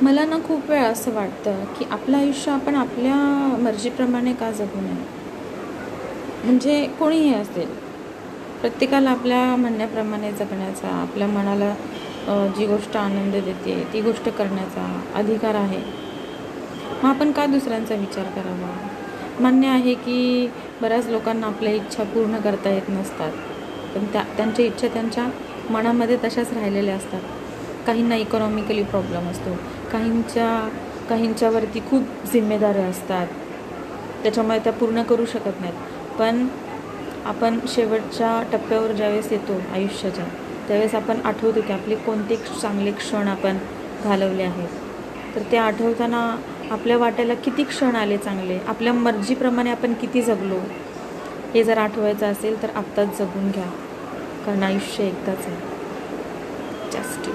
मला ना खूप वेळा असं वाटतं की आपलं आयुष्य आपण आपल्या मर्जीप्रमाणे का जगू नये. म्हणजे कोणीही असेल, प्रत्येकाला आपल्या म्हणण्याप्रमाणे जगण्याचा, आपल्या मनाला जी गोष्ट आनंद देते ती गोष्ट करण्याचा अधिकार आहे. मग आपण का दुसऱ्यांचा विचार करावा. मान्य आहे की बऱ्याच लोकांना आपल्या इच्छा पूर्ण करता येत नसतात, पण त्यांच्या इच्छा त्यांच्या मनामध्ये तशाच राहिलेल्या असतात. काहींना इकॉनॉमिकली प्रॉब्लेम असतो, काहींच्यावरती खूप जिम्मेदाऱ्या असतात, त्याच्यामुळे त्या पूर्ण करू शकत नाहीत. पण आपण शेवटच्या टप्प्यावर ज्यावेळेस येतो आयुष्याच्या, त्यावेळेस आपण आठवतो की आपले कोणते चांगले क्षण आपण घालवले आहेत. तर ते आठवताना आपल्या वाट्याला किती क्षण आले चांगले, आपल्या मर्जीप्रमाणे आपण किती जगलो, हे जर आठवायचं असेल तर आत्ताच जगून घ्या, कारण आयुष्य एकदाच आहे. जस्ट